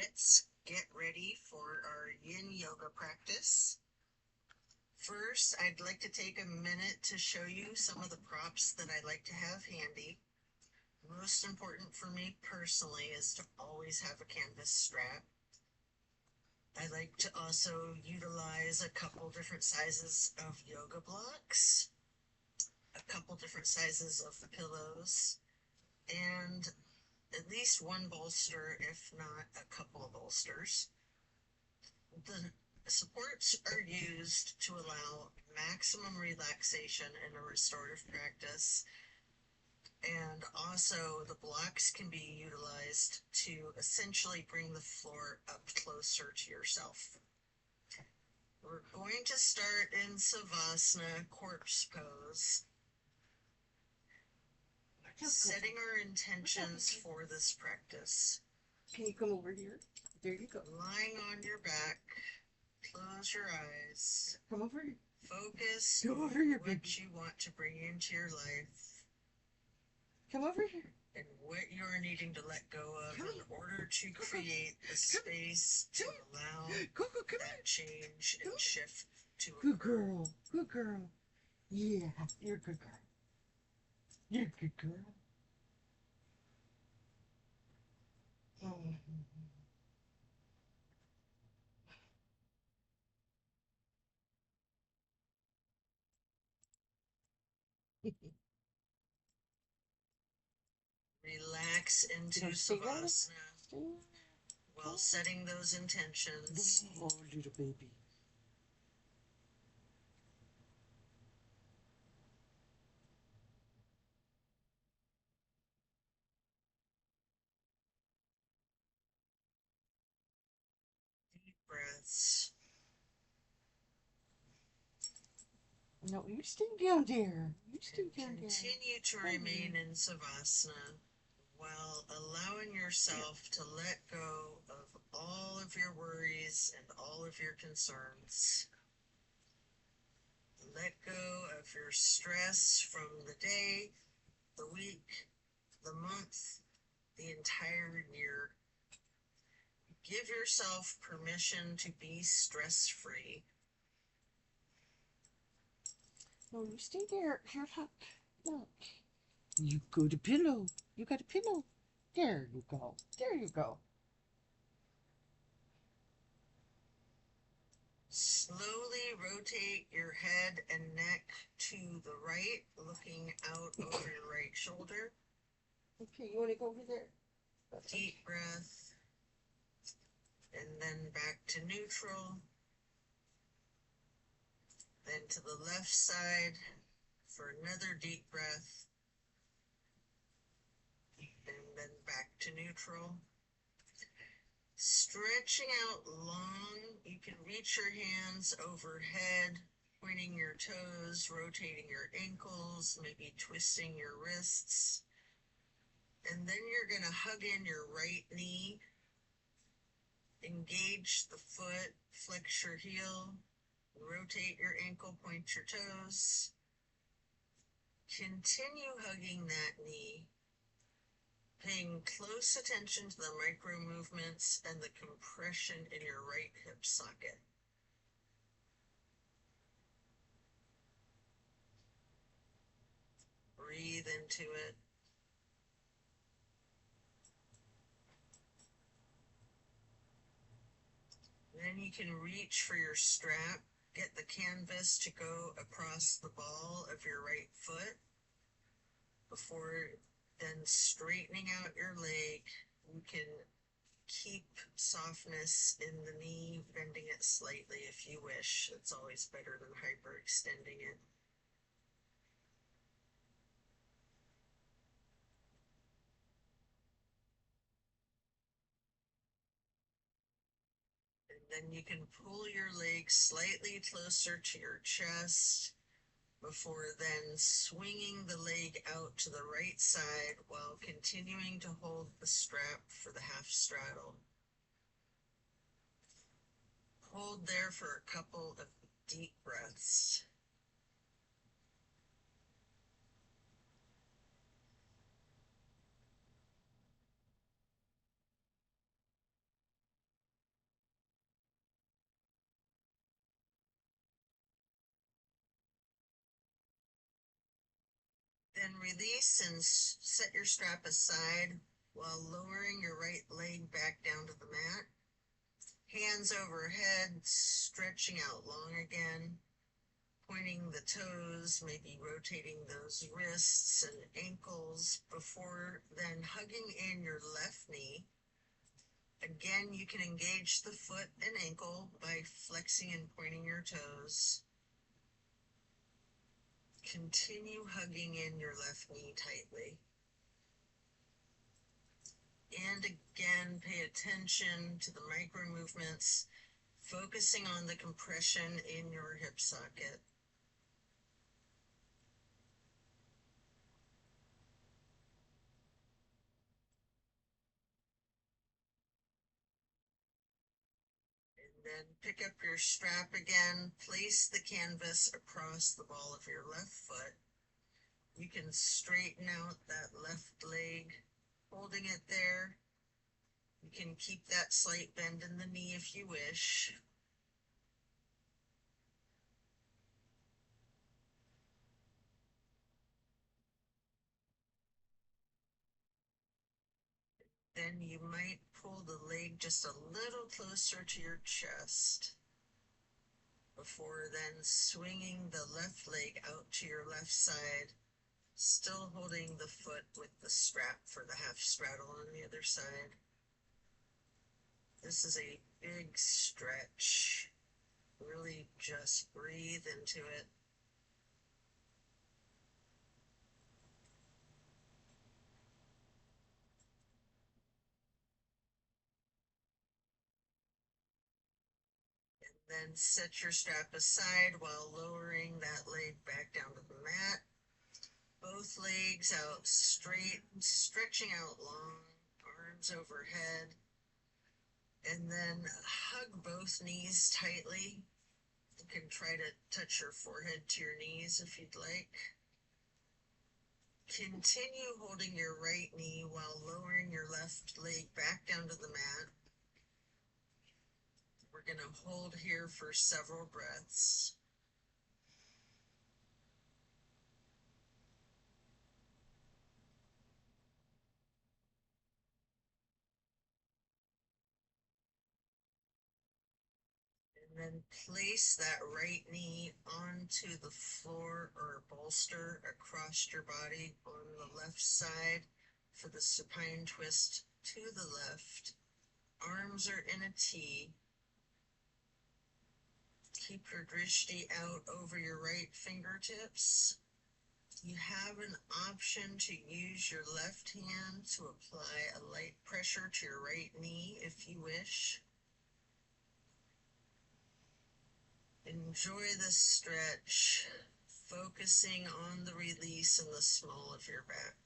Let's get ready for our yin yoga practice. First, I'd like to take a minute to show you some of the props that I like to have handy. Most important for me personally is to always have a canvas strap. I like to also utilize a couple different sizes of yoga blocks, a couple different sizes of pillows, and at least one bolster, if not a couple of bolsters. The supports are used to allow maximum relaxation in a restorative practice, and also the blocks can be utilized to essentially bring the floor up closer to yourself. We're going to start in Savasana, corpse pose. Setting our intentions for this practice. Can you come over here? There you go. Lying on your back, close your eyes. Come over here. Focus Come over here, baby. what you want to bring into your life Come over here. and what you're needing to let go of in order to create the space to allow Coco, come that change and shift to Good occur. girl. Good girl. Yeah, you're a good girl. You're a good girl. Relax into Savasana while setting those intentions. Oh, little baby. Deep breaths. No, you stay down there. You stay down there. Continue to remain in Savasana while allowing yourself to let go of all of your worries and all of your concerns. Let go of your stress from the day, the week, the month, the entire year. Give yourself permission to be stress-free. No, you stay there. Here, look. Look. You got a pillow. You got a pillow. There you go. There you go. Slowly rotate your head and neck to the right, looking out over your right shoulder. Okay, you want to go over there? Deep breath. And then back to neutral. Then to the left side for another deep breath. And then back to neutral. Stretching out long, you can reach your hands overhead, pointing your toes, rotating your ankles, maybe twisting your wrists. And then you're going to hug in your right knee, engage the foot, flex your heel, rotate your ankle, point your toes. Continue hugging that knee, paying close attention to the micro movements and the compression in your right hip socket. Breathe into it. Then you can reach for your strap, get the canvas to go across the ball of your right foot. Before then straightening out your leg, you can keep softness in the knee, bending it slightly if you wish. It's always better than hyperextending it. And then you can pull your legs slightly closer to your chest before then swinging the leg out to the right side while continuing to hold the strap for the half straddle. Hold there for a couple of deep breaths. release and set your strap aside while lowering your right leg back down to the mat. Hands overhead, stretching out long again, pointing the toes, maybe rotating those wrists and ankles before then hugging in your left knee. Again, you can engage the foot and ankle by flexing and pointing your toes. Continue hugging in your left knee tightly. And again, pay attention to the micro movements, focusing on the compression in your hip socket. And then pick up your strap again, place the canvas across the ball of your left foot. You can straighten out that left leg, holding it there. You can keep that slight bend in the knee if you wish. Then you might pull the leg just a little closer to your chest before then swinging the left leg out to your left side, still holding the foot with the strap for the half straddle on the other side. This is a big stretch. Really just breathe into it. And then set your strap aside while lowering that leg back down to the mat. Both legs out straight, stretching out long, arms overhead. And then hug both knees tightly. You can try to touch your forehead to your knees if you'd like. Continue holding your right knee while lowering your left leg back down to the mat. We're going to hold here for several breaths. And then place that right knee onto the floor or bolster across your body on the left side for the supine twist to the left. Arms are in a T. Keep your drishti out over your right fingertips. You have an option to use your left hand to apply a light pressure to your right knee if you wish. Enjoy the stretch, focusing on the release in the small of your back.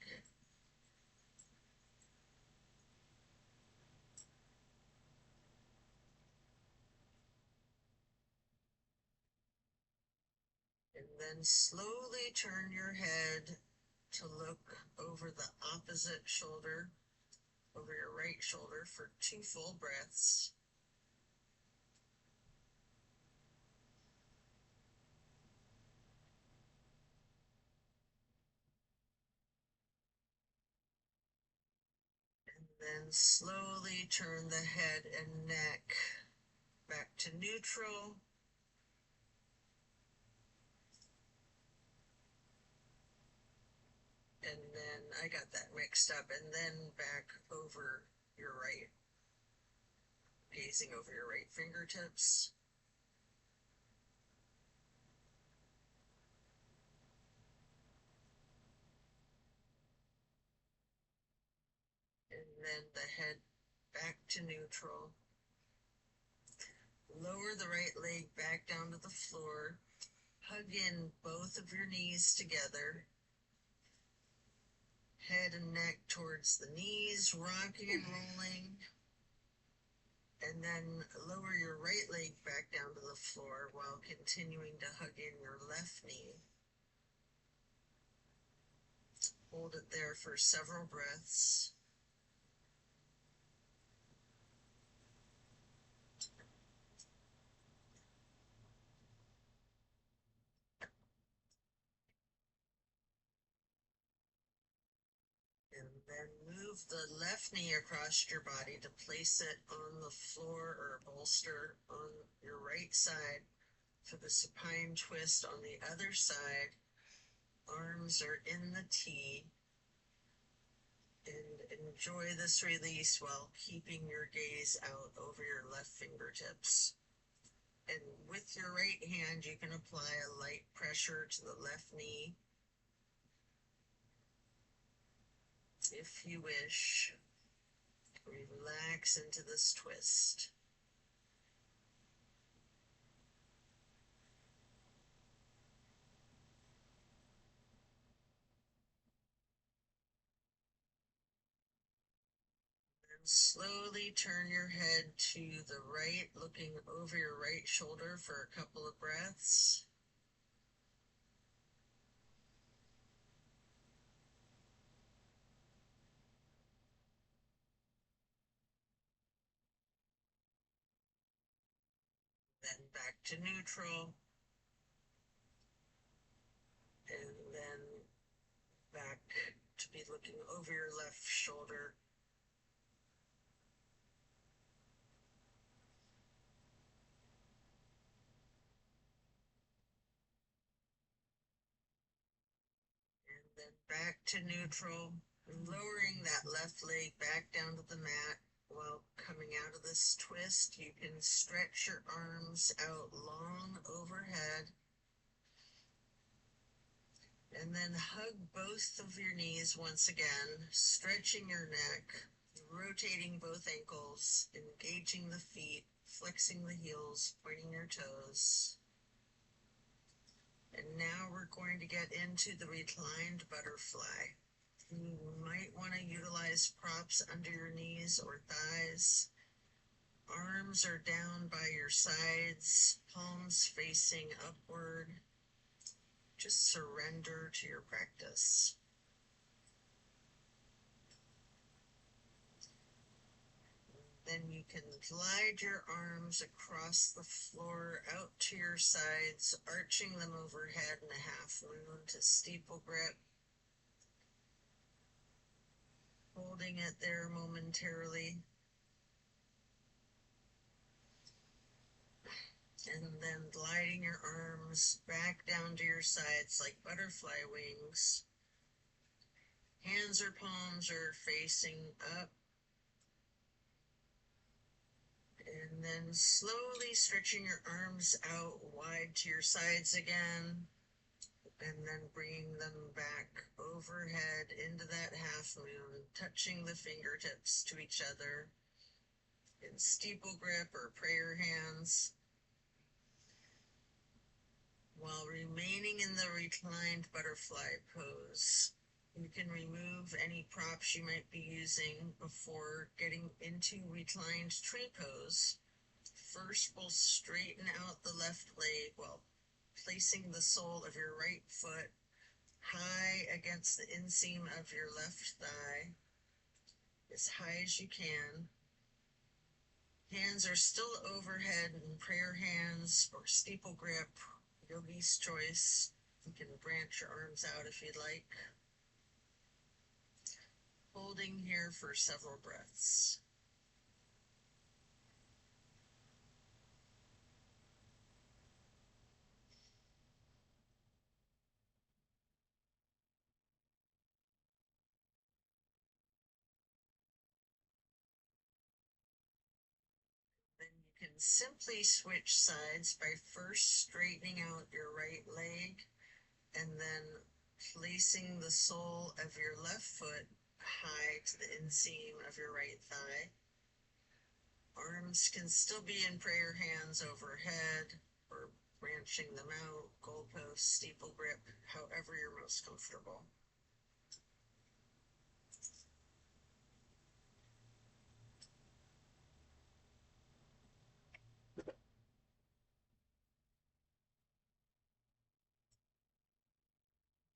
And then slowly turn your head to look over the opposite shoulder, over your right shoulder for 2 full breaths. And then slowly turn the head and neck back to neutral. And then I got that mixed up, and then back over your right, gazing over your right fingertips. And then the head back to neutral. Lower the right leg back down to the floor. Hug in both of your knees together. Head and neck towards the knees, rocking and rolling. And then lower your right leg back down to the floor while continuing to hug in your left knee. Hold it there for several breaths. move the left knee across your body to place it on the floor or a bolster on your right side for the supine twist on the other side. Arms are in the T, and enjoy this release while keeping your gaze out over your left fingertips. And with your right hand, you can apply a light pressure to the left knee if you wish. Relax into this twist. And slowly turn your head to the right, looking over your right shoulder for a couple of breaths. Then back to neutral. And then back to be looking over your left shoulder. And then back to neutral, lowering that left leg back down to the mat. While coming out of this twist, you can stretch your arms out long overhead. And then hug both of your knees once again, stretching your neck, rotating both ankles, engaging the feet, flexing the heels, pointing your toes. And now we're going to get into the reclined butterfly. You might want to utilize props under your knees or thighs. Arms are down by your sides, palms facing upward. Just surrender to your practice. Then you can glide your arms across the floor out to your sides, arching them overhead in a half moon to steeple grip. Holding it there momentarily. And then gliding your arms back down to your sides like butterfly wings. Hands or palms are facing up. And then slowly stretching your arms out wide to your sides again. And then bringing them back overhead into that half moon, touching the fingertips to each other in steeple grip or prayer hands. While remaining in the reclined butterfly pose, you can remove any props you might be using before getting into reclined tree pose. First, we'll straighten out the left leg while placing the sole of your right foot high against the inseam of your left thigh, as high as you can. Hands are still overhead in prayer hands or steeple grip, yogi's choice. You can branch your arms out if you'd like. Holding here for several breaths. Then you can simply switch sides by first straightening out your right leg and then placing the sole of your left foot high to the inseam of your right thigh. Arms can still be in prayer hands overhead or branching them out, goalpost, steeple grip, however you're most comfortable.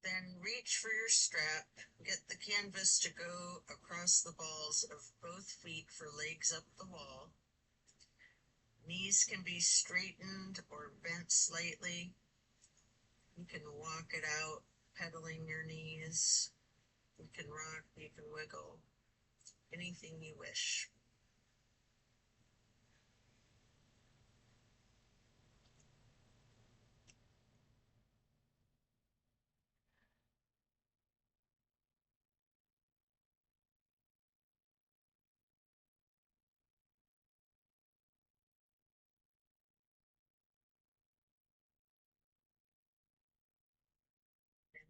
Then reach for your strap, get the canvas to go across the balls of both feet for legs up the wall. Knees can be straightened or bent slightly. You can walk it out, pedaling your knees. You can rock, you can wiggle. anything you wish.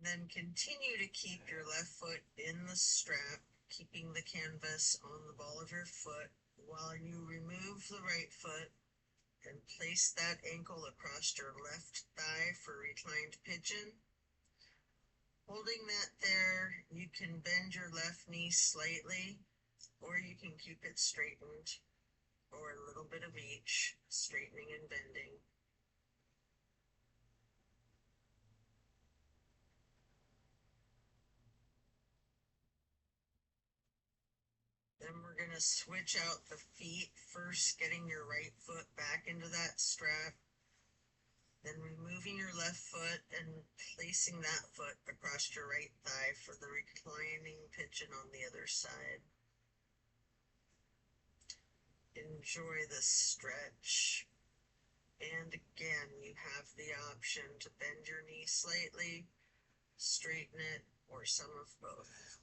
And then continue to keep your left foot in the strap, keeping the canvas on the ball of your foot while you remove the right foot and place that ankle across your left thigh for reclined pigeon. Holding that there, you can bend your left knee slightly, or you can keep it straightened, or a little bit of each, straightening and bending. Then we're going to switch out the feet, first getting your right foot back into that strap, then removing your left foot and placing that foot across your right thigh for the reclining pigeon on the other side. Enjoy the stretch. And again, you have the option to bend your knee slightly, straighten it, or some of both.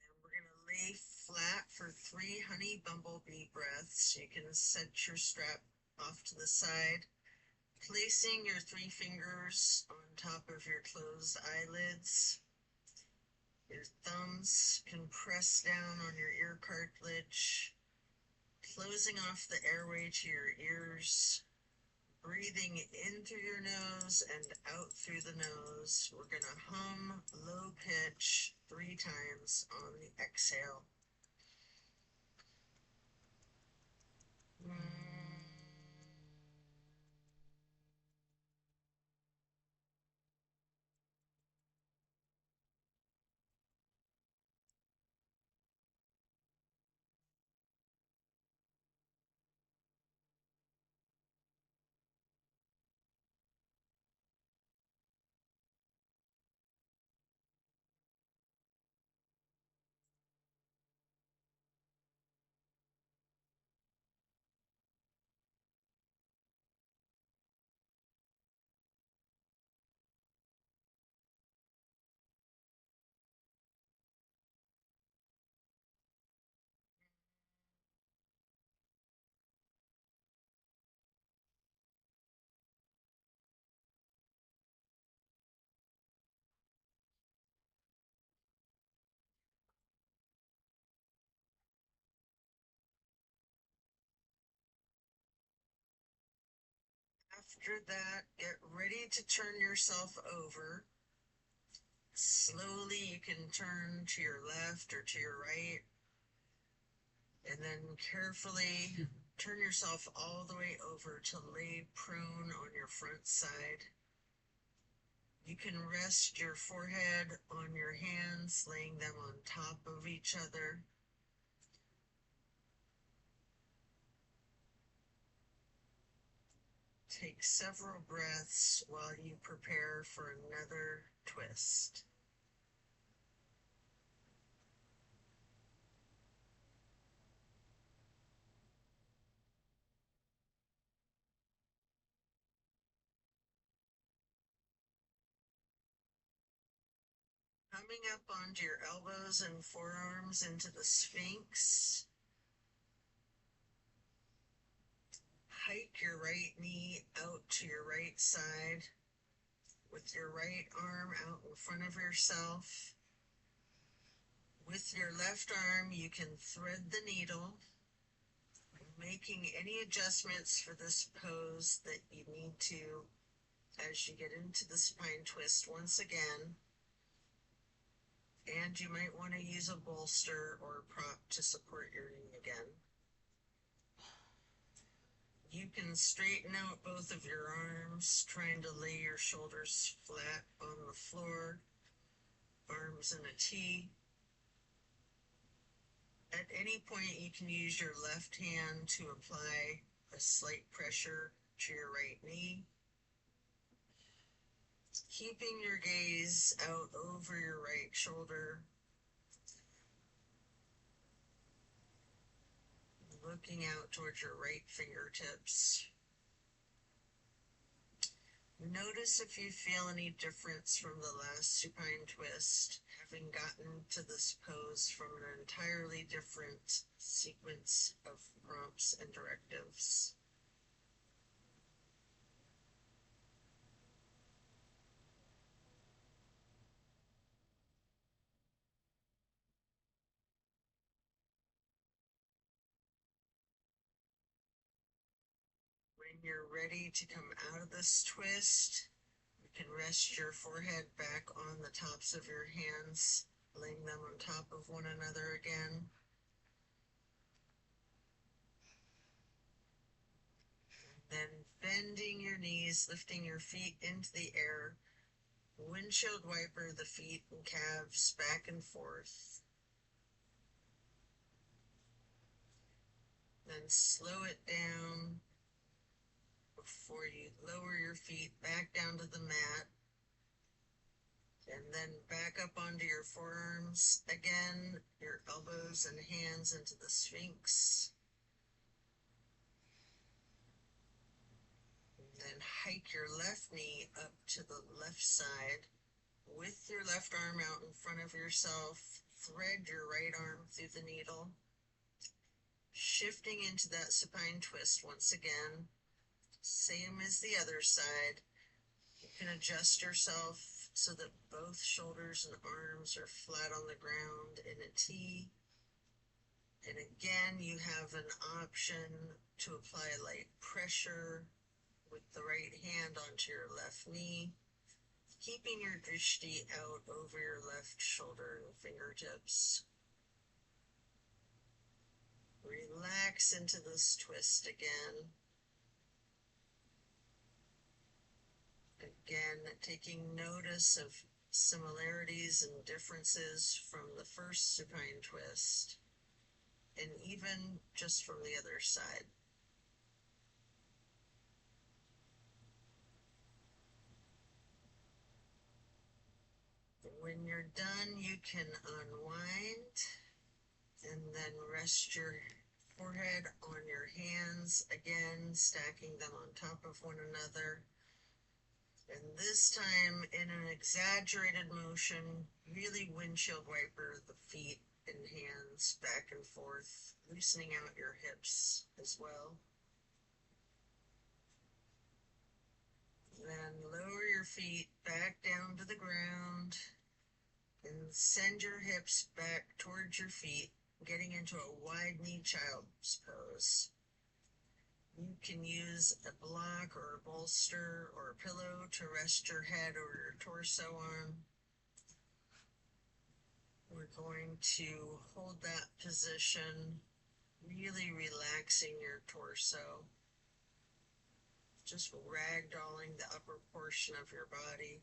And we're going to lay flat for 3 honey bumblebee breaths. You can set your strap off to the side, placing your 3 fingers on top of your closed eyelids. Your thumbs can press down on your ear cartilage, closing off the airway to your ears, breathing in through your nose and out through the nose. We're going to hum low pitch 3 times on the exhale. After that, get ready to turn yourself over. Slowly, you can turn to your left or to your right, and then carefully turn yourself all the way over to lay prone on your front side. You can rest your forehead on your hands, laying them on top of each other. Take several breaths while you prepare for another twist. Coming up onto your elbows and forearms into the Sphinx. Hike your right knee out to your right side with your right arm out in front of yourself. With your left arm, you can thread the needle, making any adjustments for this pose that you need to as you get into the spine twist once again. And you might want to use a bolster or a prop to support your knee again. You can straighten out both of your arms, trying to lay your shoulders flat on the floor, arms in a T. At any point, you can use your left hand to apply a slight pressure to your right knee, keeping your gaze out over your right shoulder, looking out towards your right fingertips. Notice if you feel any difference from the last supine twist, having gotten to this pose from an entirely different sequence of prompts and directives. When you're ready to come out of this twist, you can rest your forehead back on the tops of your hands, laying them on top of one another again. Then bending your knees, lifting your feet into the air, windshield wiper the feet and calves back and forth. Then slow it down before you lower your feet back down to the mat. And then back up onto your forearms again, your elbows and hands into the Sphinx. And then hike your left knee up to the left side with your left arm out in front of yourself. Thread your right arm through the needle. Shifting into that supine twist once again. Same as the other side. You can adjust yourself so that both shoulders and arms are flat on the ground in a T. And again, you have an option to apply light pressure with the right hand onto your left knee, keeping your drishti out over your left shoulder and fingertips. Relax into this twist again. Again, taking notice of similarities and differences from the first supine twist, and even just from the other side. When you're done, you can unwind and then rest your forehead on your hands, again stacking them on top of one another. And this time, in an exaggerated motion, really windshield wiper the feet and hands back and forth, loosening out your hips as well. Then lower your feet back down to the ground and send your hips back towards your feet, getting into a wide knee child's pose. You can use a block or a bolster or a pillow to rest your head or your torso on. We're going to hold that position, really relaxing your torso, just ragdolling the upper portion of your body,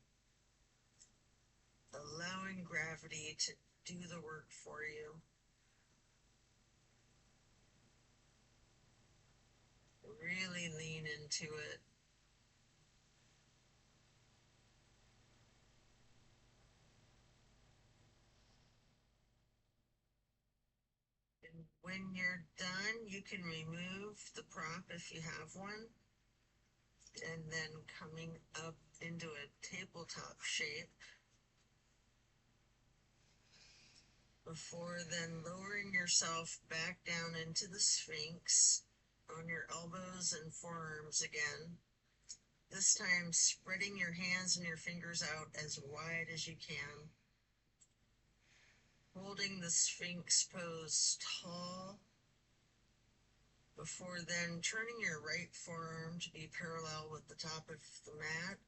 allowing gravity to do the work for you. Really lean into it. And when you're done, you can remove the prop if you have one, and then coming up into a tabletop shape, before then lowering yourself back down into the Sphinx on your elbows and forearms again. This time spreading your hands and your fingers out as wide as you can. Holding the Sphinx pose tall, before then turning your right forearm to be parallel with the top of the mat,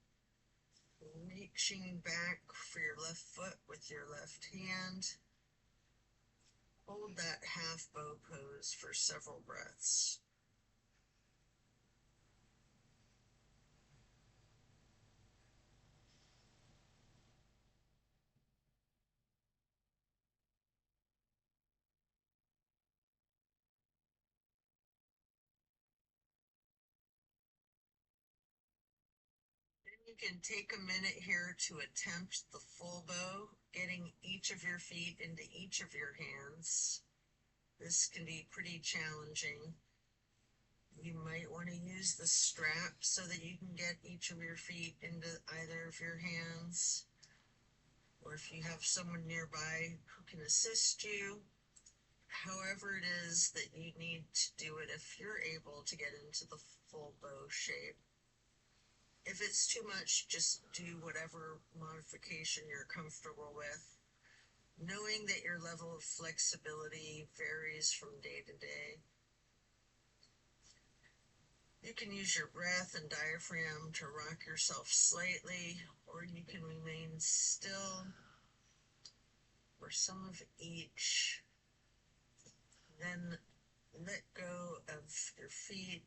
reaching back for your left foot with your left hand. Hold that half bow pose for several breaths. can take a minute here to attempt the full bow, getting each of your feet into each of your hands. This can be pretty challenging. You might want to use the strap so that you can get each of your feet into either of your hands, or if you have someone nearby who can assist you, however it is that you need to do it, if you're able to get into the full bow shape. If it's too much, just do whatever modification you're comfortable with, knowing that your level of flexibility varies from day to day. You can use your breath and diaphragm to rock yourself slightly, or you can remain still, or some of each. Then let go of your feet.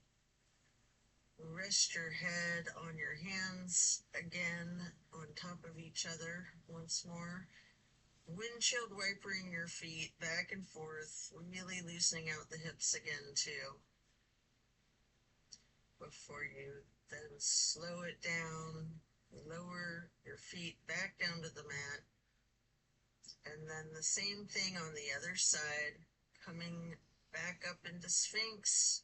Rest your head on your hands again on top of each other once more. Windshield wipering your feet back and forth, really loosening out the hips again too. Before you then slow it down, lower your feet back down to the mat, and then the same thing on the other side, coming back up into Sphinx,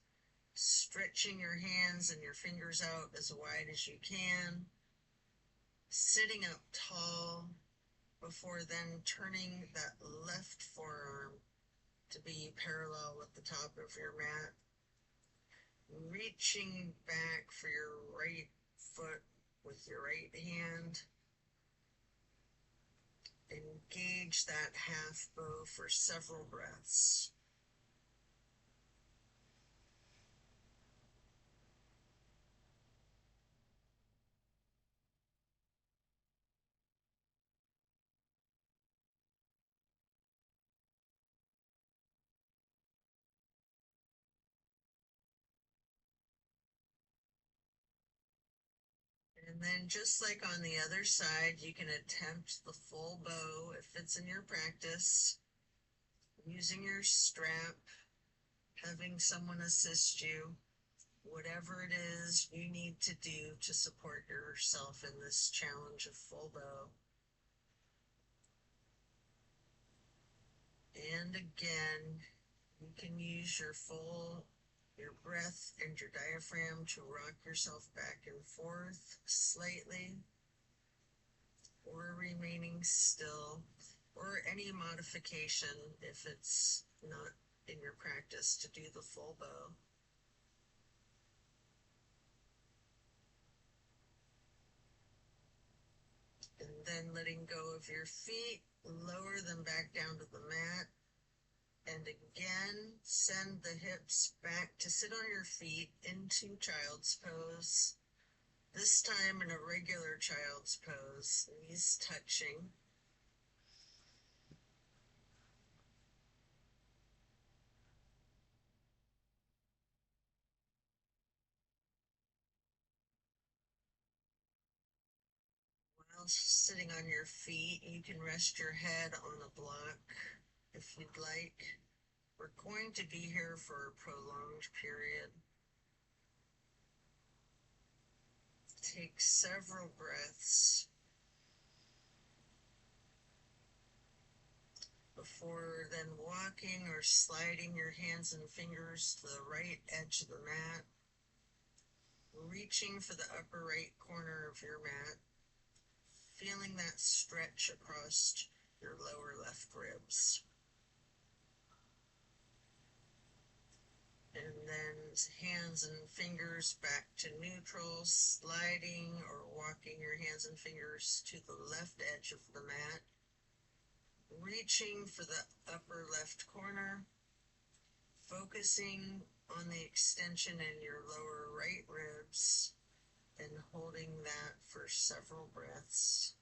stretching your hands and your fingers out as wide as you can, sitting up tall, before then turning that left forearm to be parallel with the top of your mat, reaching back for your right foot with your right hand. Engage that half bow for several breaths. And then just like on the other side, you can attempt the full bow if it's in your practice, using your strap, having someone assist you, whatever it is you need to do to support yourself in this challenge of full bow. And again, you can use your breath and your diaphragm to rock yourself back and forth slightly, or remaining still, or any modification if it's not in your practice to do the full bow. And then letting go of your feet, lower them back down to the mat. And again, send the hips back to sit on your feet into child's pose. This time in a regular child's pose, knees touching. While sitting on your feet, you can rest your head on a block if you'd like. We're going to be here for a prolonged period. Take several breaths before then walking or sliding your hands and fingers to the right edge of the mat, reaching for the upper right corner of your mat, feeling that stretch across your lower left ribs. And then hands and fingers back to neutral, sliding or walking your hands and fingers to the left edge of the mat, reaching for the upper left corner, focusing on the extension in your lower right ribs, and holding that for several breaths.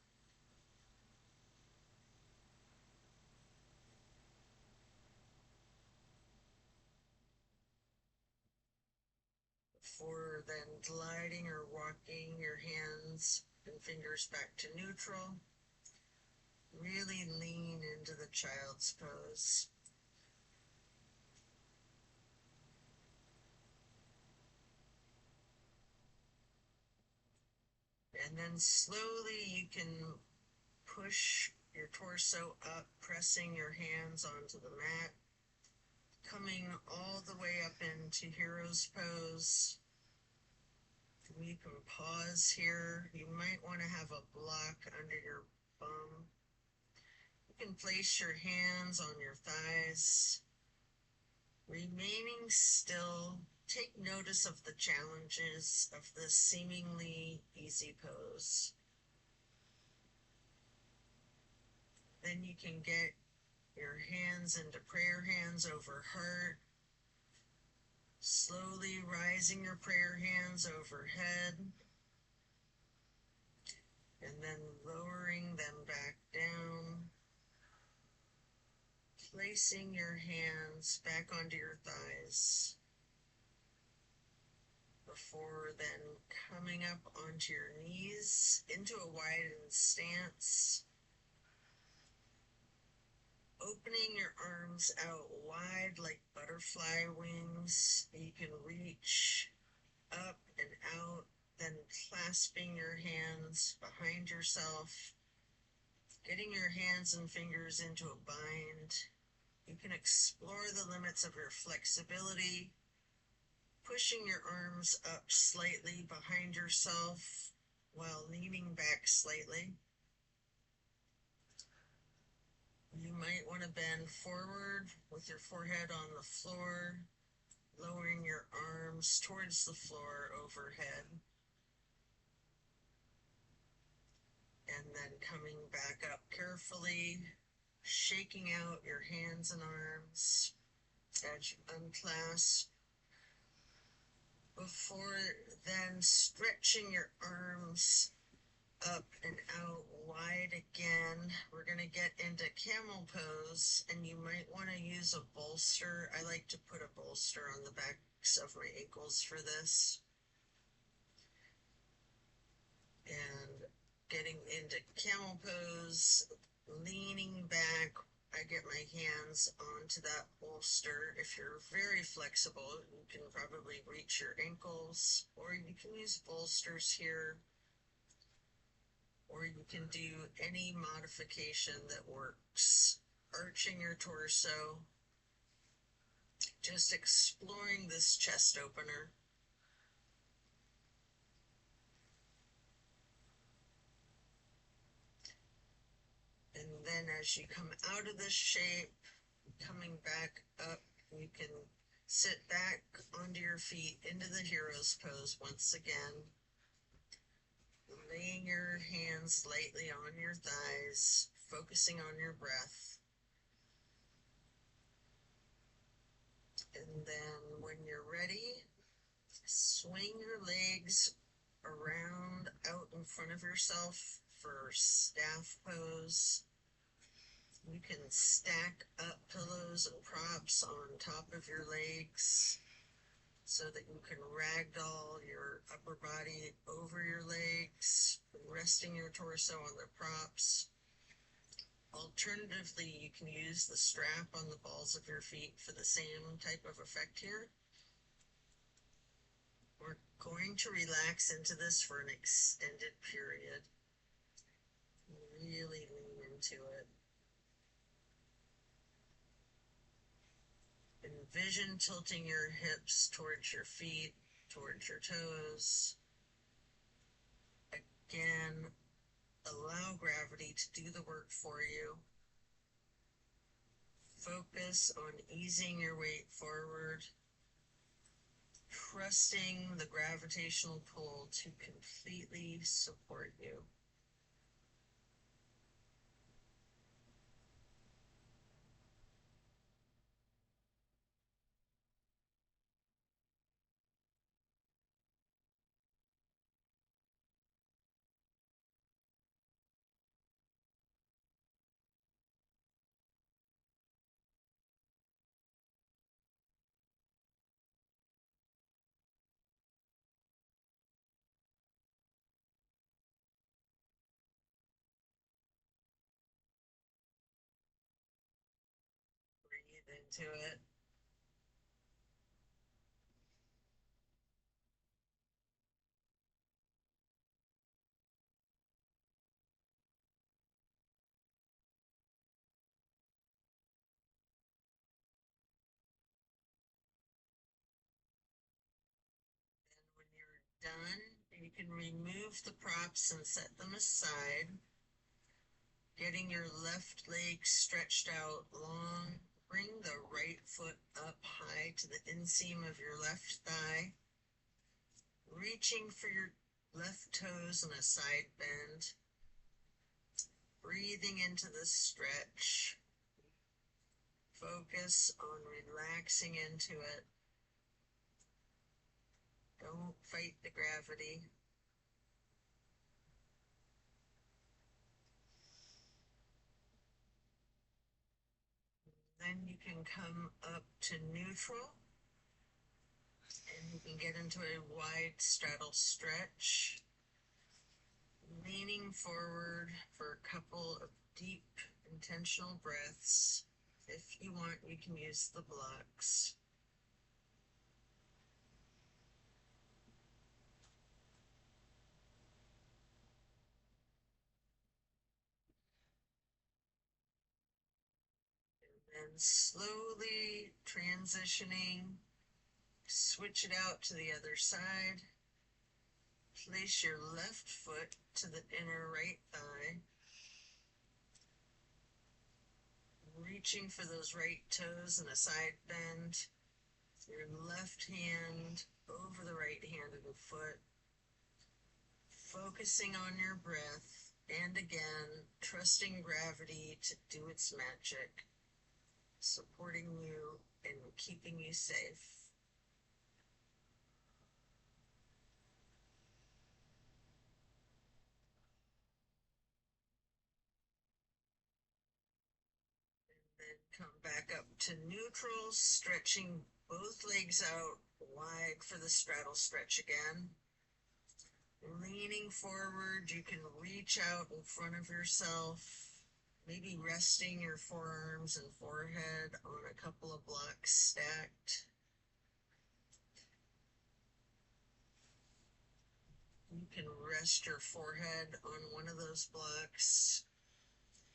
Before then gliding or walking your hands and fingers back to neutral, really lean into the child's pose. And then slowly you can push your torso up, pressing your hands onto the mat, coming all the way up into hero's pose. You can pause here. You might want to have a block under your bum. You can place your hands on your thighs. Remaining still, take notice of the challenges of this seemingly easy pose. Then you can get your hands into prayer hands over heart, slowly rising your prayer hands overhead, and then lowering them back down, placing your hands back onto your thighs, before then coming up onto your knees into a widened stance, opening your arms out wide like butterfly wings. You can reach up and out, then clasping your hands behind yourself, getting your hands and fingers into a bind. You can explore the limits of your flexibility, pushing your arms up slightly behind yourself while leaning back slightly. You might want to bend forward with your forehead on the floor, lowering your arms towards the floor overhead, and then coming back up carefully, shaking out your hands and arms as you unclasp. Before then, stretching your arms up and out wide again. We're going to get into camel pose, and you might want to use a bolster. I like to put a bolster on the backs of my ankles for this. And getting into camel pose, leaning back, I get my hands onto that bolster. If you're very flexible, you can probably reach your ankles, or you can use bolsters here, or you can do any modification that works. Arching your torso, just exploring this chest opener. And then as you come out of this shape, coming back up, you can sit back onto your feet into the hero's pose once again, laying your hands lightly on your thighs, focusing on your breath. And then when you're ready, swing your legs around out in front of yourself for staff pose. You can stack up pillows and props on top of your legs so that you can ragdoll your upper body over your legs, resting your torso on the props. Alternatively, you can use the strap on the balls of your feet for the same type of effect here. We're going to relax into this for an extended period. Really lean into it. Envision tilting your hips towards your feet, towards your toes. Again, allow gravity to do the work for you. Focus on easing your weight forward, trusting the gravitational pull to completely support you. Breathe into it. done, you can remove the props and set them aside. Getting your left leg stretched out long, bring the right foot up high to the inseam of your left thigh. Reaching for your left toes in a side bend. Breathing into the stretch. Focus on relaxing into it. Don't fight the gravity. Then you can come up to neutral and you can get into a wide straddle stretch. Leaning forward for a couple of deep, intentional breaths. If you want, you can use the blocks. And slowly transitioning, switch it out to the other side. Place your left foot to the inner right thigh. Reaching for those right toes in a side bend. Your left hand over the right hand of the foot. Focusing on your breath. And again, trusting gravity to do its magic. Supporting you and keeping you safe. Then come back up to neutral, stretching both legs out wide for the straddle stretch again. Leaning forward, you can reach out in front of yourself, maybe resting your forearms and forehead on a couple of blocks stacked. You can rest your forehead on one of those blocks.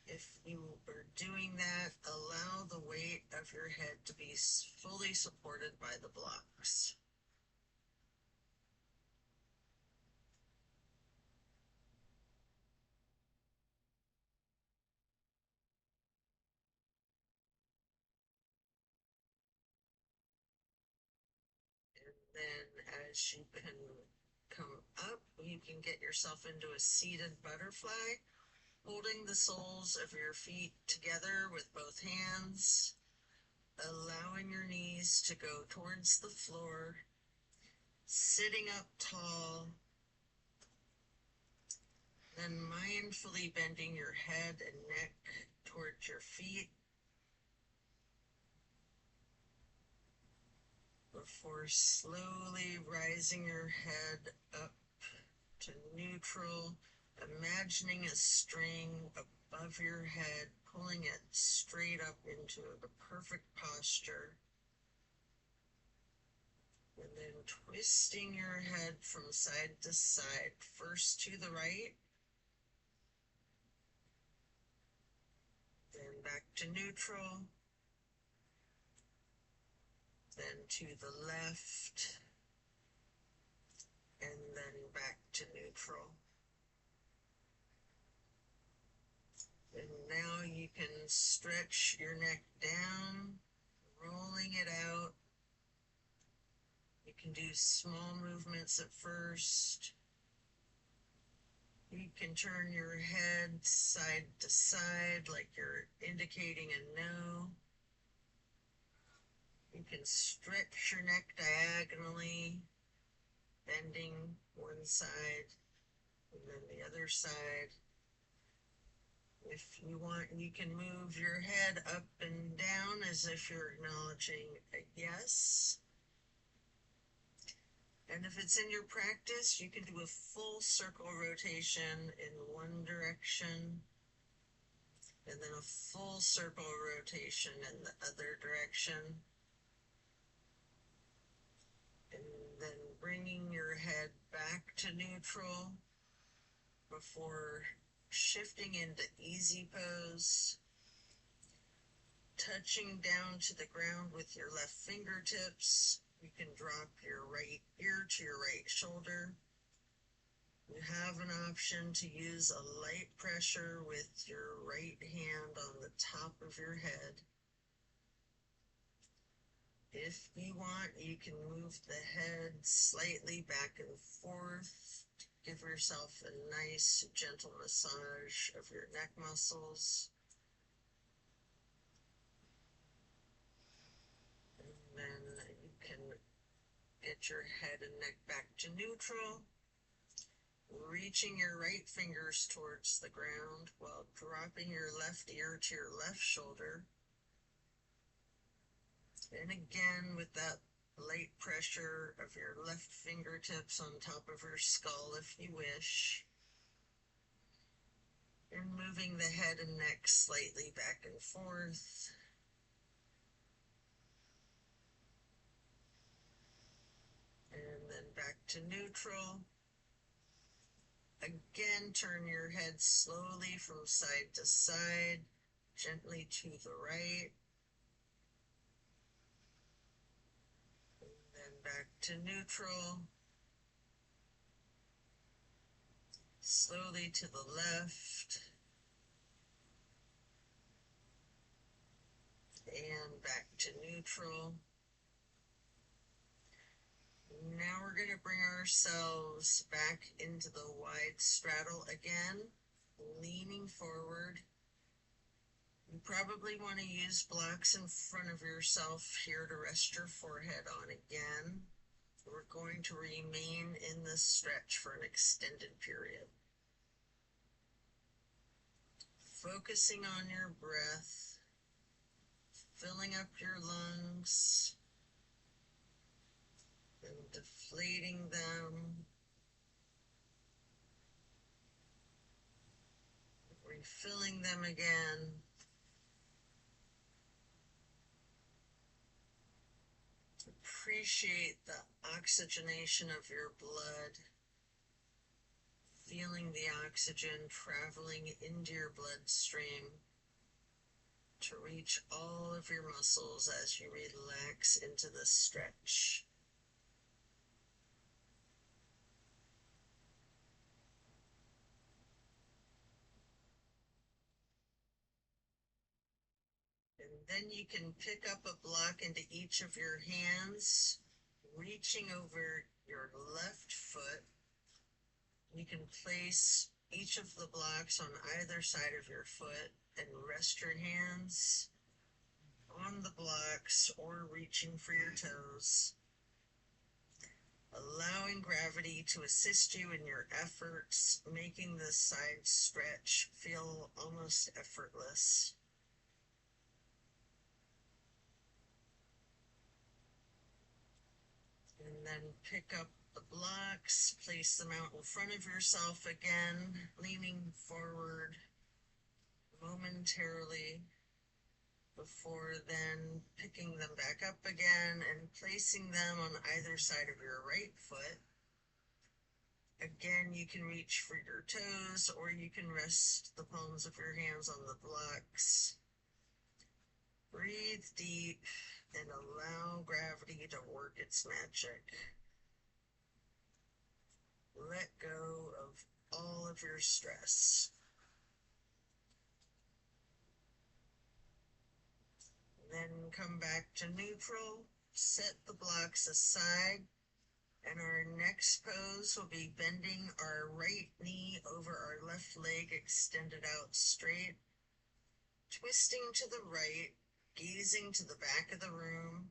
If you are doing that, allow the weight of your head to be fully supported by the blocks. And then as you can come up, you can get yourself into a seated butterfly, holding the soles of your feet together with both hands, allowing your knees to go towards the floor, sitting up tall, then mindfully bending your head and neck towards your feet before slowly rising your head up to neutral, imagining a string above your head, pulling it straight up into the perfect posture. And then twisting your head from side to side, first to the right, then back to neutral, then to the left, and then back to neutral. And now you can stretch your neck down, rolling it out. You can do small movements at first. You can turn your head side to side like you're indicating a no. You can stretch your neck diagonally, bending one side and then the other side. If you want, you can move your head up and down as if you're acknowledging a yes. And if it's in your practice, you can do a full circle rotation in one direction, and then a full circle rotation in the other direction. And then bringing your head back to neutral before shifting into easy pose, touching down to the ground with your left fingertips, You can drop your right ear to your right shoulder. You have an option to use a light pressure with your right hand on the top of your head. If you want, you can move the head slightly back and forth to give yourself a nice, gentle massage of your neck muscles. And then you can get your head and neck back to neutral, reaching your right fingers towards the ground while dropping your left ear to your left shoulder. And again, with that light pressure of your left fingertips on top of your skull if you wish. And moving the head and neck slightly back and forth. And then back to neutral. Again, turn your head slowly from side to side, gently to the right. Then back to neutral. Slowly to the left. And back to neutral. Now we're going to bring ourselves back into the wide straddle again, leaning forward. You probably want to use blocks in front of yourself here to rest your forehead on again. We're going to remain in this stretch for an extended period. Focusing on your breath, filling up your lungs, and deflating them, refilling them again. Appreciate the oxygenation of your blood, feeling the oxygen traveling into your bloodstream to reach all of your muscles as you relax into the stretch. And then you can pick up a block into each of your hands, reaching over your left foot. You can place each of the blocks on either side of your foot and rest your hands on the blocks or reaching for your toes, allowing gravity to assist you in your efforts, making the side stretch feel almost effortless. And then pick up the blocks, place them out in front of yourself again, leaning forward momentarily before then picking them back up again and placing them on either side of your right foot. Again, you can reach for your toes or you can rest the palms of your hands on the blocks. Breathe deep and allow gravity to work its magic. Let go of all of your stress. Then come back to neutral, set the blocks aside, and our next pose will be bending our right knee over our left leg extended out straight, twisting to the right, gazing to the back of the room.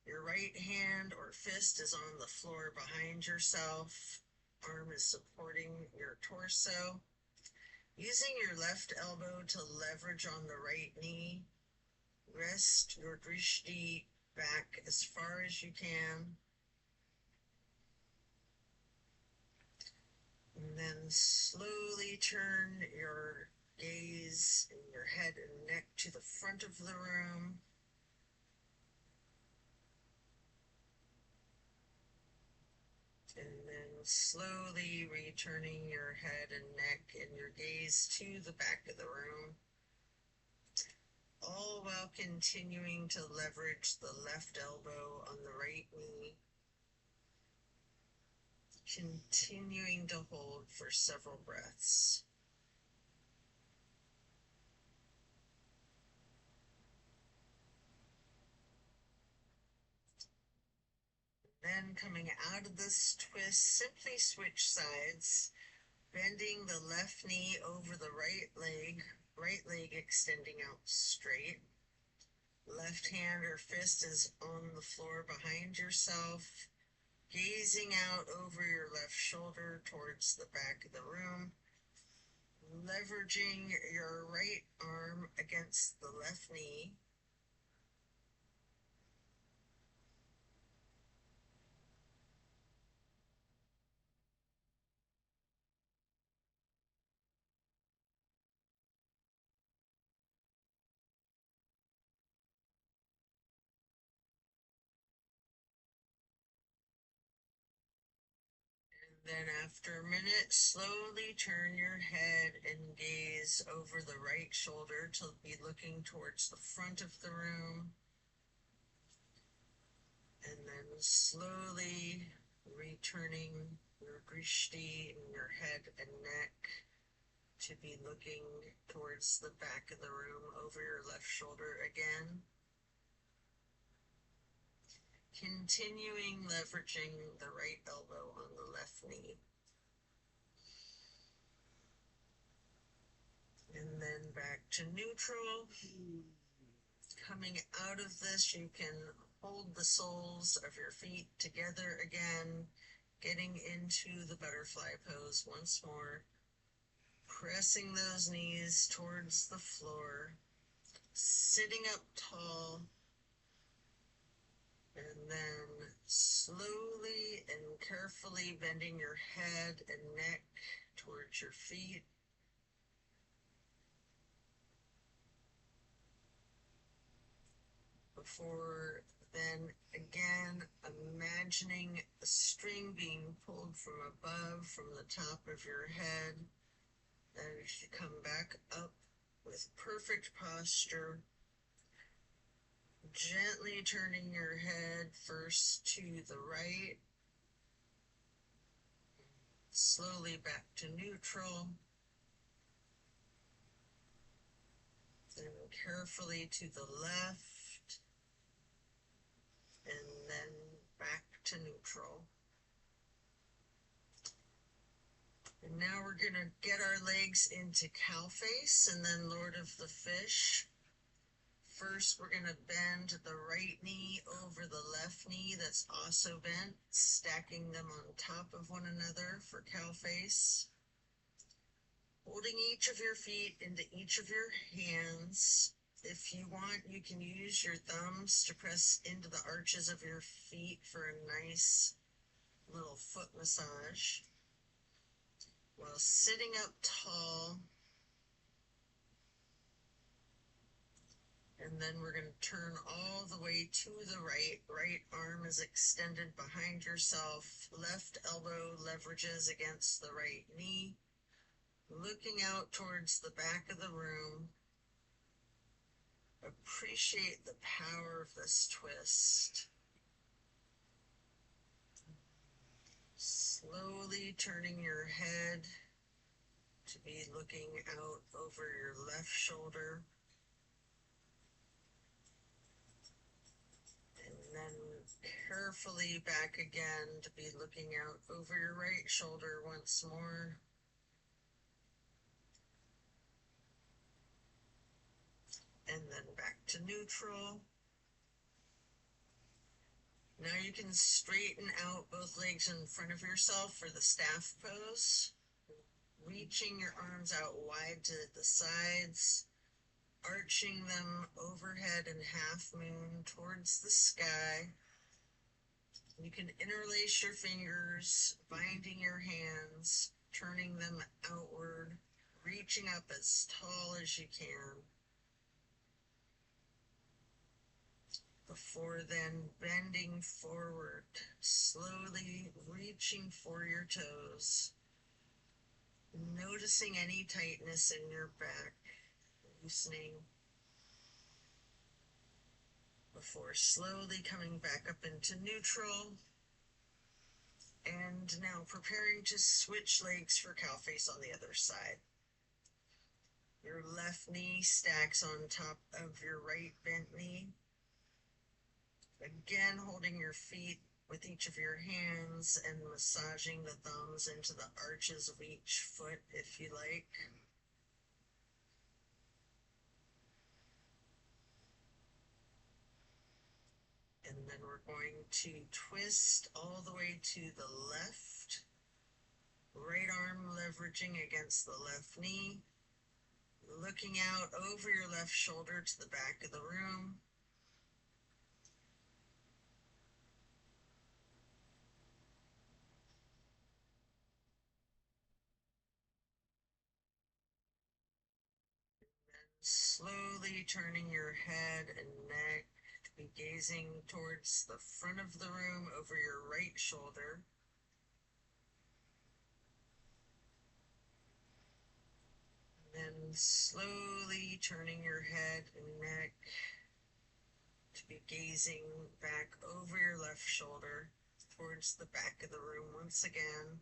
Your right hand or fist is on the floor behind yourself. Arm is supporting your torso. Using your left elbow to leverage on the right knee, rest your drishti back as far as you can. And then slowly turn your gaze and your head and neck to the front of the room. And then slowly returning your head and neck and your gaze to the back of the room. all while continuing to leverage the left elbow on the right knee, continuing to hold for several breaths. Then coming out of this twist, simply switch sides, bending the left knee over the right leg extending out straight. Left hand or fist is on the floor behind yourself, gazing out over your left shoulder towards the back of the room, leveraging your right arm against the left knee. Then after a minute, slowly turn your head and gaze over the right shoulder to be looking towards the front of the room. And then slowly returning your drishti in your head and neck to be looking towards the back of the room over your left shoulder again. Continuing leveraging the right elbow on the left knee. And then back to neutral. Coming out of this, you can hold the soles of your feet together again, getting into the butterfly pose once more, pressing those knees towards the floor, sitting up tall, and then slowly and carefully bending your head and neck towards your feet. Before then again imagining a string being pulled from above, from the top of your head, as you come back up with perfect posture, gently turning your head first to the right, slowly back to neutral, then carefully to the left, and then back to neutral. And now we're going to get our legs into cow face and then Lord of the Fish. First, we're going to bend the right knee over the left knee that's also bent, stacking them on top of one another for cow face. Holding each of your feet into each of your hands. If you want, you can use your thumbs to press into the arches of your feet for a nice little foot massage. While sitting up tall. And then we're going to turn all the way to the right. Right arm is extended behind yourself. Left elbow leverages against the right knee. Looking out towards the back of the room. Appreciate the power of this twist. Slowly turning your head to be looking out over your left shoulder. And then carefully back again to be looking out over your right shoulder once more. And then back to neutral. Now you can straighten out both legs in front of yourself for the staff pose. Reaching your arms out wide to the sides, arching them overhead in half moon towards the sky. You can interlace your fingers, binding your hands, turning them outward, reaching up as tall as you can. Before then bending forward, slowly reaching for your toes, noticing any tightness in your back, loosening. before slowly coming back up into neutral. And now preparing to switch legs for cow face on the other side. Your left knee stacks on top of your right bent knee. Again, holding your feet with each of your hands and massaging the thumbs into the arches of each foot if you like. And then we're going to twist all the way to the left. Right arm leveraging against the left knee. Looking out over your left shoulder to the back of the room. Slowly turning your head and neck to be gazing towards the front of the room over your right shoulder. And then slowly turning your head and neck to be gazing back over your left shoulder towards the back of the room once again.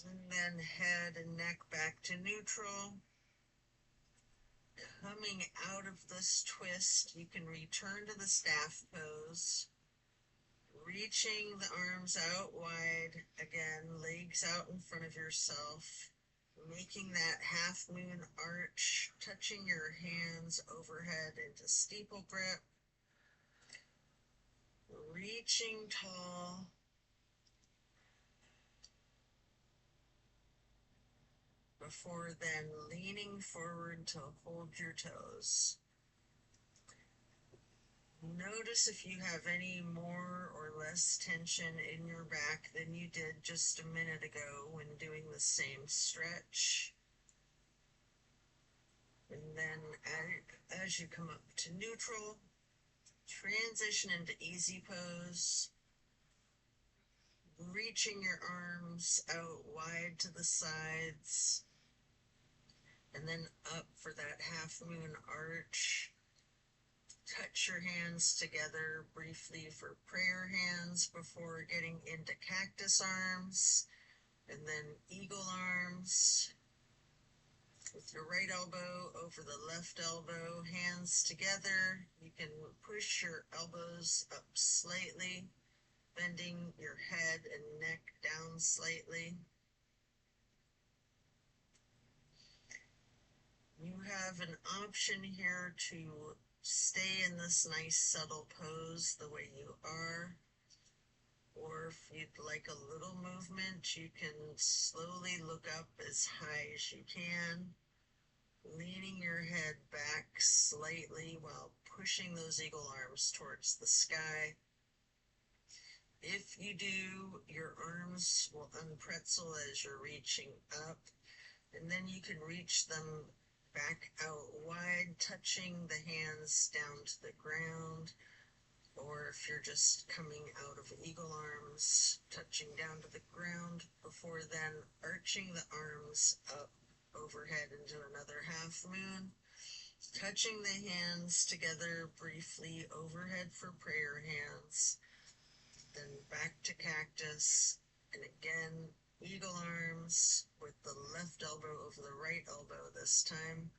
And then head and neck back to neutral. Coming out of this twist, you can return to the staff pose. Reaching the arms out wide, again, legs out in front of yourself. Making that half moon arch, touching your hands overhead into steeple grip. Reaching tall. Before then leaning forward to hold your toes. Notice if you have any more or less tension in your back than you did just a minute ago when doing the same stretch. And then as you come up to neutral, transition into easy pose. Reaching your arms out wide to the sides. And then up for that half moon arch. Touch your hands together briefly for prayer hands before getting into cactus arms. And then eagle arms. With your right elbow over the left elbow, hands together. You can push your elbows up slightly, bending your head and neck down slightly. You have an option here to stay in this nice subtle pose the way you are. Or if you'd like a little movement, you can slowly look up as high as you can, leaning your head back slightly while pushing those eagle arms towards the sky. If you do, your arms will unpretzel as you're reaching up, and then you can reach them back out wide, touching the hands down to the ground, or if you're just coming out of eagle arms, touching down to the ground, before then arching the arms up overhead into another half moon, touching the hands together briefly overhead for prayer hands, then back to cactus, and again eagle arms with the left elbow over the right elbow this time.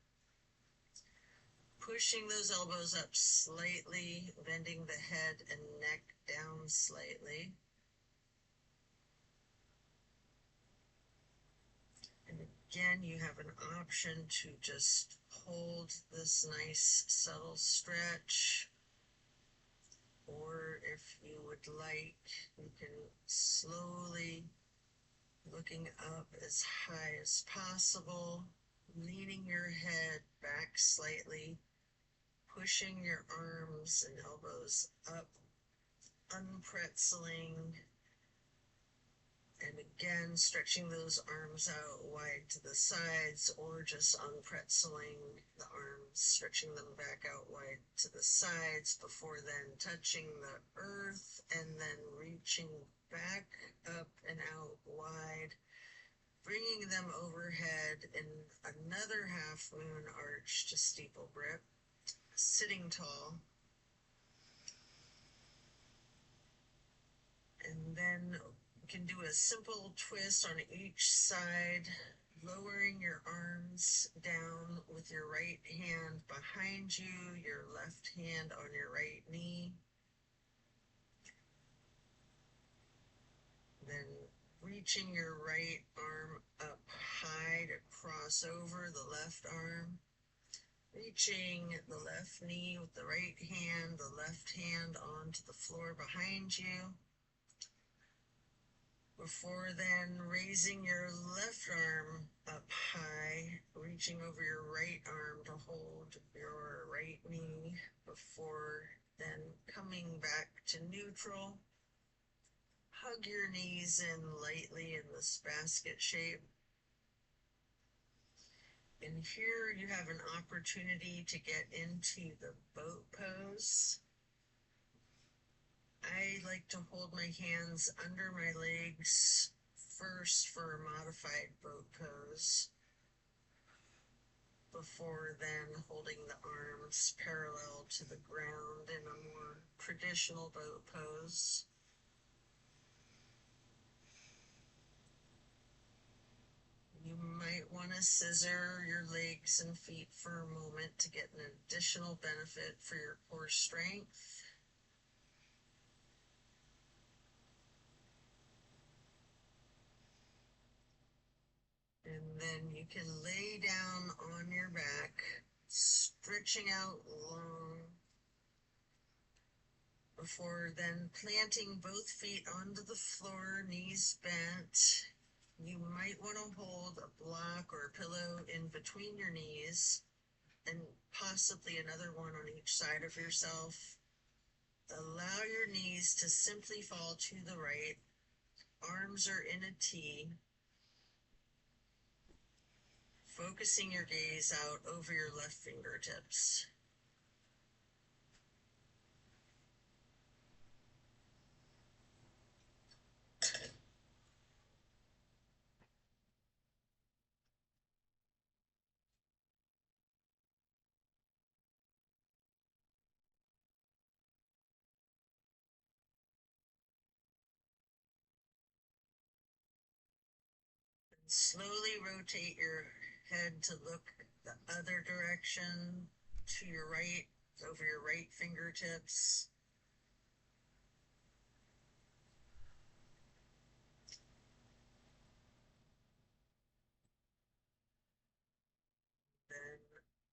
Pushing those elbows up slightly, bending the head and neck down slightly. And again, you have an option to just hold this nice subtle stretch. Or if you would like, you can slowly, looking up as high as possible, leaning your head back slightly, pushing your arms and elbows up, unpretzeling, and again stretching those arms out wide to the sides, or just unpretzeling the arms, stretching them back out wide to the sides before then touching the earth and then reaching back up and out wide, bringing them overhead in another half moon arch to steeple grip, sitting tall. And then you can do a simple twist on each side, lowering your arms down with your right hand behind you, your left hand on your right knee. Then reaching your right arm up high to cross over the left arm. Reaching the left knee with the right hand, the left hand onto the floor behind you. Before then, raising your left arm up high, reaching over your right arm to hold your right knee. Before then, coming back to neutral. Hug your knees in lightly in this basket shape. And here you have an opportunity to get into the boat pose. I like to hold my hands under my legs first for a modified boat pose, before then holding the arms parallel to the ground in a more traditional boat pose. You might want to scissor your legs and feet for a moment to get an additional benefit for your core strength. And then you can lay down on your back, stretching out long, before then planting both feet onto the floor, knees bent. You might want to hold a block or a pillow in between your knees, and possibly another one on each side of yourself. Allow your knees to simply fall to the right. Arms are in a T. Focusing your gaze out over your left fingertips. Slowly rotate your head to look the other direction, to your right, over your right fingertips. Then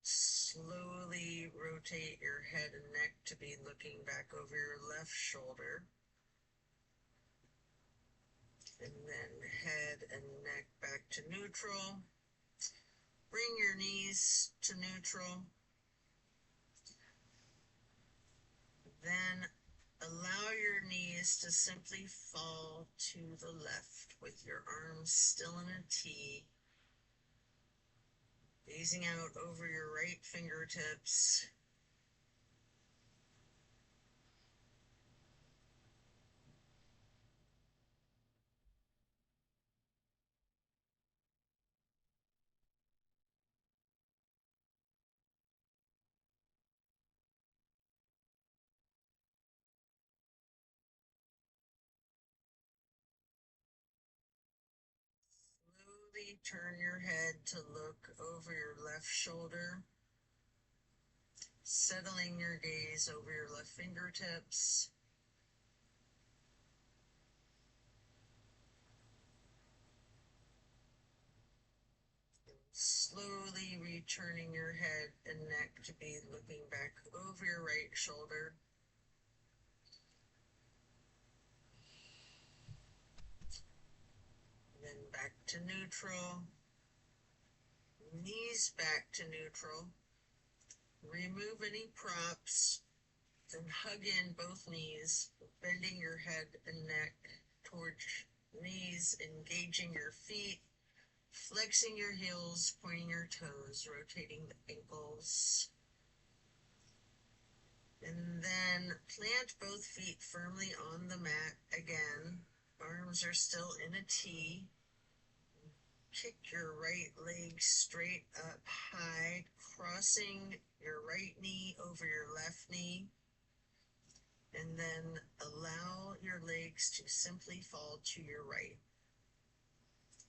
slowly rotate your head and neck to be looking back over your left shoulder. And then head and neck back to neutral. Bring your knees to neutral. Then allow your knees to simply fall to the left with your arms still in a T. Gazing out over your right fingertips. Slowly turn your head to look over your left shoulder, settling your gaze over your left fingertips. Slowly returning your head and neck to be looking back over your right shoulder. Then back to neutral. Knees back to neutral. Remove any props. Then hug in both knees, bending your head and neck towards knees, engaging your feet, flexing your heels, pointing your toes, rotating the ankles. And then plant both feet firmly on the mat again. Arms are still in a T. Kick your right leg straight up high, crossing your right knee over your left knee, and then allow your legs to simply fall to your right.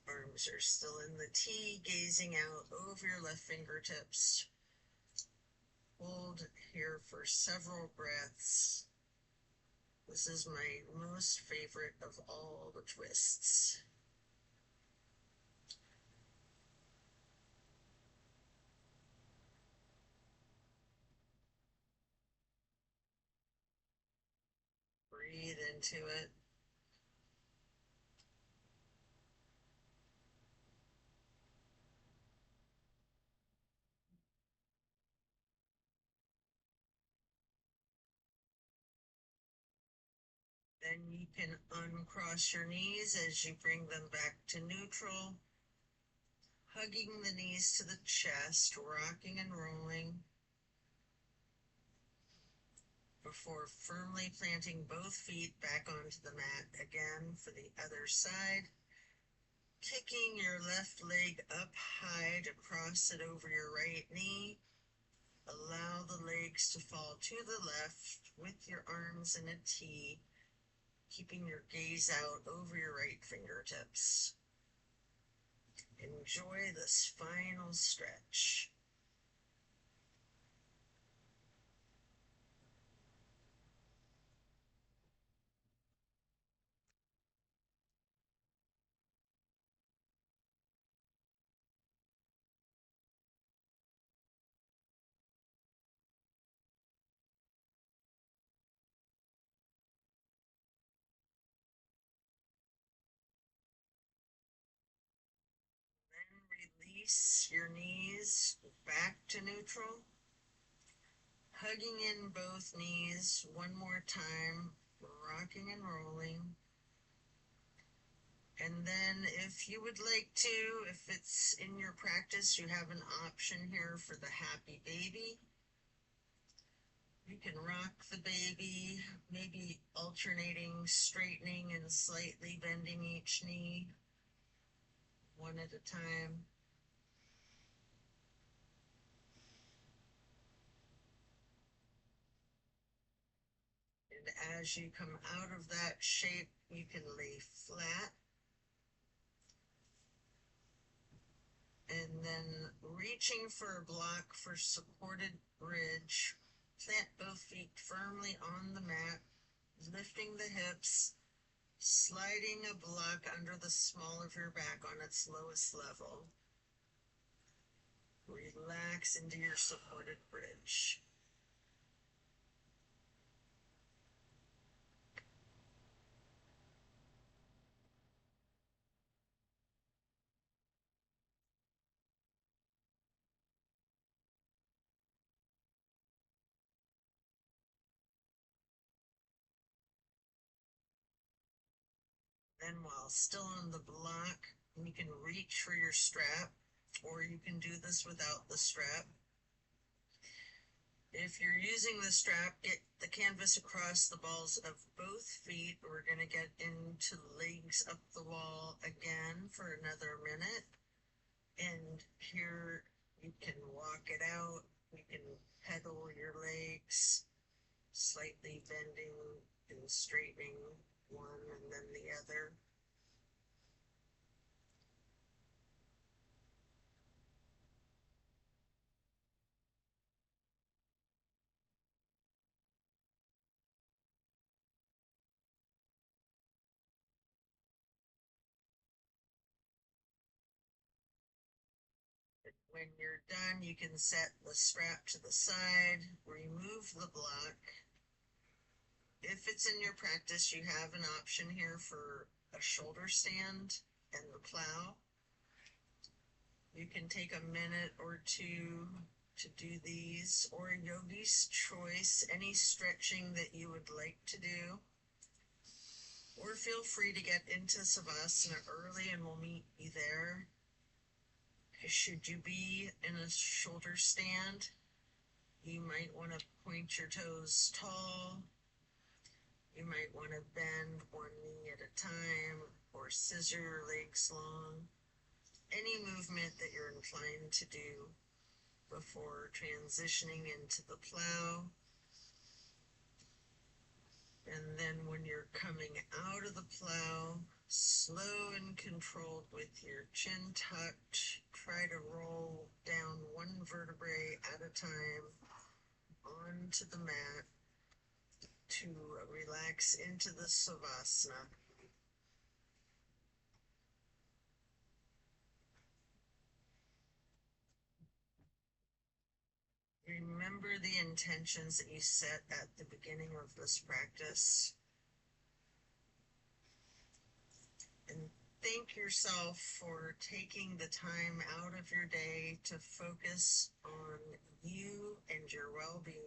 Arms are still in the T, gazing out over your left fingertips. Hold here for several breaths. This is my most favorite of all the twists. Breathe into it. Then you can uncross your knees as you bring them back to neutral, hugging the knees to the chest, rocking and rolling, before firmly planting both feet back onto the mat again for the other side. Kicking your left leg up high to cross it over your right knee. Allow the legs to fall to the left with your arms in a T, keeping your gaze out over your right fingertips. Enjoy this final stretch. Then release your knees back to neutral, hugging in both knees one more time, rocking and rolling. And then if you would like to, if it's in your practice, you have an option here for the happy baby. You can rock the baby, maybe alternating, straightening and slightly bending each knee, one at a time. And as you come out of that shape, you can lay flat. And then reaching for a block for supported bridge, plant both feet firmly on the mat, lifting the hips, sliding a block under the small of your back on its lowest level. Relax into your supported bridge. Then while still on the block, you can reach for your strap, or you can do this without the strap. If you're using the strap, get the canvas across the balls of both feet. We're going to get into legs up the wall again for another minute. And here you can walk it out. You can pedal your legs, slightly bending and straightening one and then the other. When you're done, you can set the strap to the side, remove the block. If it's in your practice, you have an option here for a shoulder stand and the plow. You can take a minute or two to do these, or yogi's choice, any stretching that you would like to do. Or feel free to get into Savasana early and we'll meet you there. Should you be in a shoulder stand, you might want to point your toes tall. You might want to bend one knee at a time or scissor your legs long. any movement that you're inclined to do before transitioning into the plow. And then when you're coming out of the plow, slow and controlled with your chin tucked, try to roll down one vertebrae at a time onto the mat to relax into the savasana. Remember the intentions that you set at the beginning of this practice and thank yourself for taking the time out of your day to focus on you and your well-being.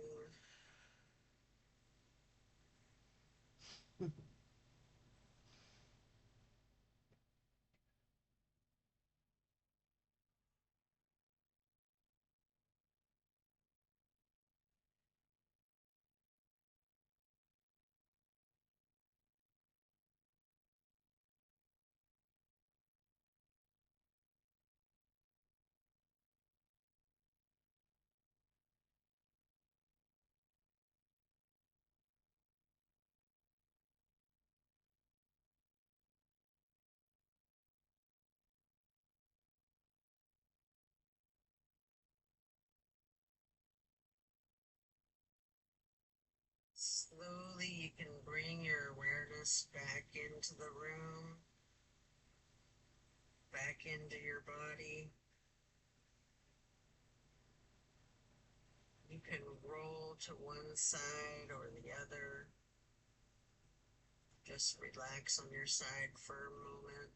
Slowly you can bring your awareness back into the room, back into your body. You can roll to one side or the other. Just relax on your side for a moment.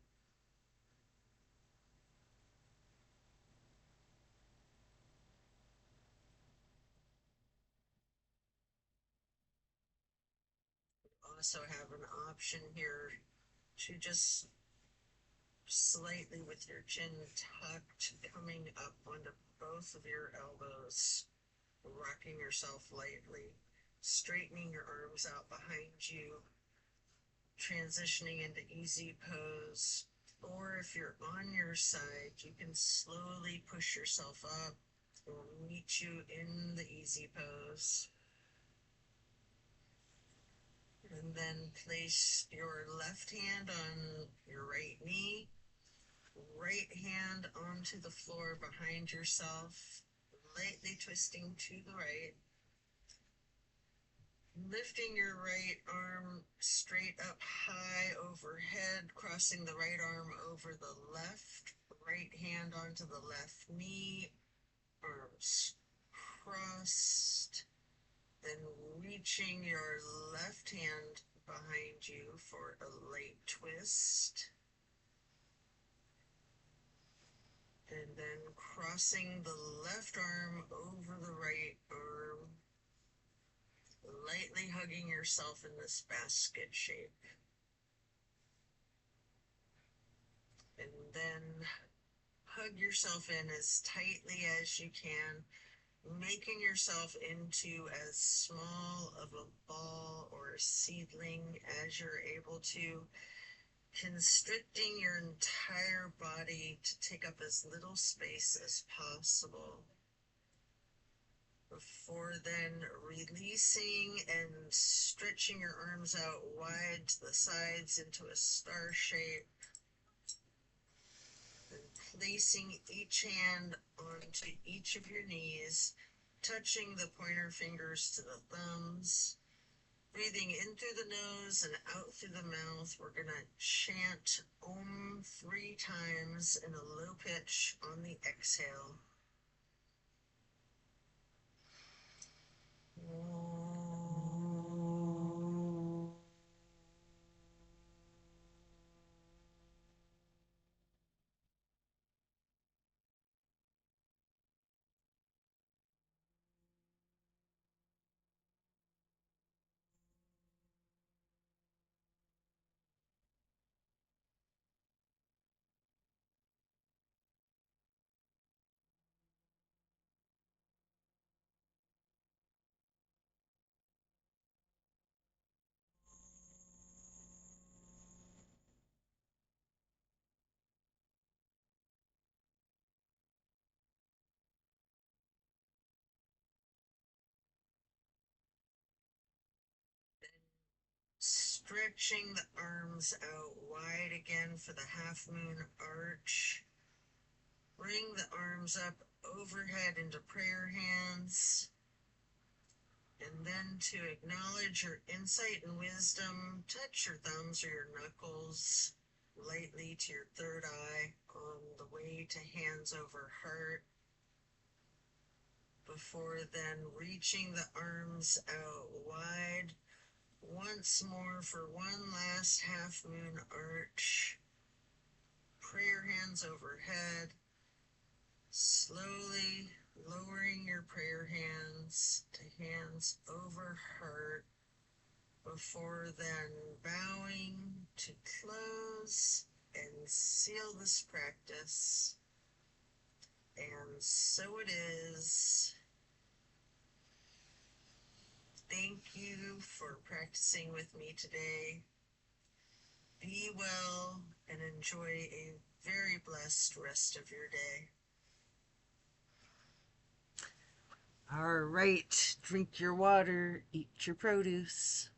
Also have an option here to just slightly with your chin tucked, coming up onto both of your elbows, rocking yourself lightly, straightening your arms out behind you, transitioning into easy pose. Or if you're on your side, you can slowly push yourself up. We'll meet you in the easy pose. And then place your left hand on your right knee, right hand onto the floor behind yourself, lightly twisting to the right. Lifting your right arm straight up high overhead, crossing the right arm over the left, right hand onto the left knee, arms crossed, then reaching your left hand behind you for a light twist. And then crossing the left arm over the right arm, lightly hugging yourself in this basket shape. And then hug yourself in as tightly as you can, making yourself into as small of a ball or a seedling as you're able to, constricting your entire body to take up as little space as possible. Before then releasing and stretching your arms out wide to the sides into a star shape, and placing each hand onto each of your knees, touching the pointer fingers to the thumbs, breathing in through the nose and out through the mouth. We're going to chant Om 3 times in a low pitch on the exhale. Stretching the arms out wide again for the half moon arch. Bring the arms up overhead into prayer hands. And then to acknowledge your insight and wisdom, touch your thumbs or your knuckles lightly to your third eye on the way to hands over heart. Before then reaching the arms out wide once more for one last half moon arch. Prayer hands overhead. Slowly lowering your prayer hands to hands over heart. Before then bowing to close and seal this practice. And so it is. Thank you for practicing with me today. Be well and enjoy a very blessed rest of your day. All right, drink your water, eat your produce.